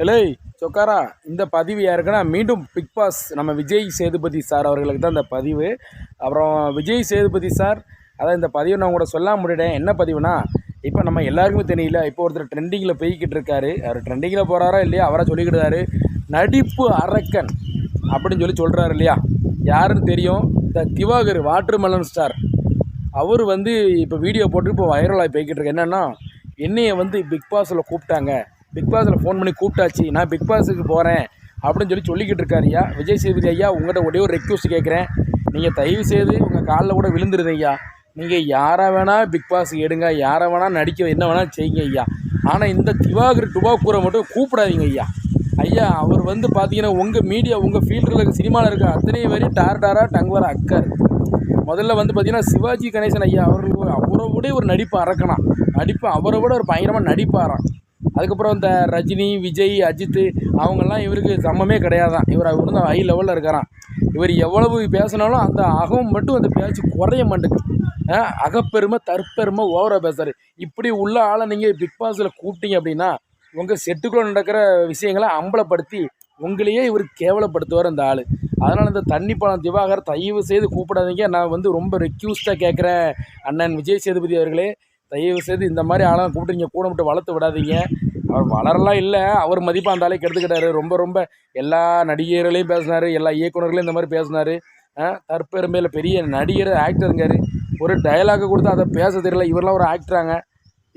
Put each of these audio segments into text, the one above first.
எலே சொக்காரா, இந்த பதிவு யாருக்குன்னா மீண்டும் பிக் பாஸ் நம்ம விஜய் சேதுபதி சார் அவர்களுக்கு தான் இந்த பதிவு. அப்புறம் விஜய் சேதுபதி சார், அதான் இந்த பதிவை நான் கூட சொல்லாம முடியேன். என்ன பதிவுனா, இப்போ நம்ம எல்லாருக்குமே தெரியல, இப்போ ஒருத்தர் ட்ரெண்டிங்கில் போய்கிட்டு இருக்காரு. அவர் ட்ரெண்டிங்கில் போகிறாரா இல்லையா, அவரை சொல்லிக்கிட்டாரு நடிப்பு அரக்கன் அப்படின்னு சொல்கிறாரு இல்லையா. யாருன்னு தெரியும், இந்த திவாகர் வாட்டர்மெலன் ஸ்டார். அவர் இப்போ வீடியோ போட்டு இப்போ வைரலாகி போய்கிட்டு இருக்கு. என்னென்னா, என்னையை பிக் பாஸில் கூப்பிட்டாங்க, பிக் பாஸில் ஃபோன் பண்ணி கூப்பிட்டாச்சு, நான் பிக் பாஸுக்கு போகிறேன் அப்படின்னு சொல்லிக்கிட்டு இருக்காரு ஐயா. விஜய் சேதுபதி ஐயா, உங்கள்கிட்ட ஒரே ஒரு ரெக்வஸ்ட் கேட்குறேன். நீங்கள் தயவு செய்து உங்கள் காலில் கூட விழுந்துருது ஐயா. நீங்கள் யாரை வேணால் பிக் பாஸ் எடுங்க, யாரை வேணால் நடிக்க, என்ன வேணால் செய்யுங்க ஐயா. ஆனால் இந்த திவாகர் டுபாக்கூரை மட்டும் கூப்பிடாதீங்க ஐயா. ஐயா, அவர் பார்த்தீங்கன்னா உங்கள் மீடியா, உங்கள் ஃபீல்டில் இருக்க சினிமாவில் இருக்க அத்தனை வரையும் டாரா டங் வர அக்கர். முதல்ல பார்த்தீங்கன்னா சிவாஜி கணேசன் ஐயா அவரை விட ஒரு நடிப்பு அறக்கணும். அவரை விட ஒரு பயங்கரமாக நடிப்பாராம். அதுக்கப்புறம் இந்த ரஜினி, விஜய், அஜித் அவங்கெல்லாம் இவருக்கு சமமே கிடையாதான். இவர் ஹை லெவலில் இருக்காராம். இவர் எவ்வளவு பேசினாலும் அந்த அகம் மட்டும் அந்த பேச்சு குறைய மாட்டேங்குது. அகப்பெருமை, தற்பெருமை ஓவராக பேசுகிறார். இப்படி உள்ள ஆளை நீங்கள் பிக் பாஸில் கூப்பிட்டீங்க அப்படின்னா, உங்கள் செட்டுக்குள்ளே நடக்கிற விஷயங்களை அம்பலப்படுத்தி உங்களையே இவர் கேவலப்படுத்துவார் அந்த ஆள். அதனால் இந்த தண்ணிப்பாலம் திவாகர் தயவு செய்து கூப்பிடாதீங்க. நான் ரொம்ப ரெக்யூஸ்டாக கேட்குறேன். அண்ணன் விஜய் சேதுபதி அவர்களே, தயவு செய்து இந்த மாதிரி ஆளாக கூப்பிட்டு கூட மட்டும் வளர்த்து விடாதீங்க. அவர் வளரலாம் இல்லை, அவர் மதிப்பாக அந்த ஆளே கெடுத்துக்கிட்டாரு. ரொம்ப எல்லா நடிகர்களையும் பேசினார், எல்லா இயக்குநர்களையும் இந்த மாதிரி பேசினார். தற்பெருமையில் பெரிய நடிகர், ஆக்டருங்கார். ஒரு டைலாகை கொடுத்து அதை பேச தெரியல. இவரெல்லாம் ஒரு ஆக்டராங்க.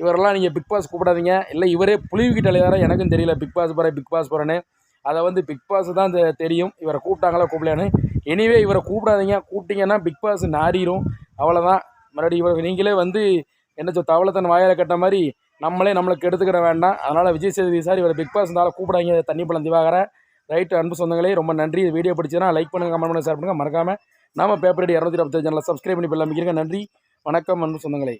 இவரெல்லாம் நீங்கள் பிக் பாஸ் கூப்பிடாதீங்க. இல்லை இவரே புலிவிக்கிட்ட அலையாரா எனக்கும் தெரியல. பிக் பாஸ் போகிறேன்னு அதை பிக் பாஸ் தான் தெரியும். இவரை கூப்பிட்டாங்களா கூப்பிடலான்னு. எனிவே இவரை கூப்பிடாதீங்க. கூப்பிட்டீங்கன்னா பிக் பாஸ் நாரிடும், அவ்வளோதான். மறுபடியும் இவர் நீங்களே என்ன தவளத்தன் வாயால் கட்ட மாதிரி நம்மளை கெடுத்துக்கிட வேண்டாம். அதனால் விஜய் சேதுபதி சார் இவரை பிக் பாஸ் இருந்தாலும் கூப்பிடாங்க. தண்ணிப்பழம் திவாகர ரைட்டு. அன்பு சொந்தங்களே, ரொம்ப நன்றி. வீடியோ பிடிச்சதுன்னா லைக் பண்ணுங்கள், கமெண்ட் பண்ணுங்கள், ஷேர் பண்ணுங்கள். மறக்காமல் நம்ம பேப்பர் ரெடி 245 சேனலை சப்ஸ்கிரைப் பண்ணி பெல் அமைக்கிறீங்க. நன்றி, வணக்கம் அன்பு சொந்தங்களே.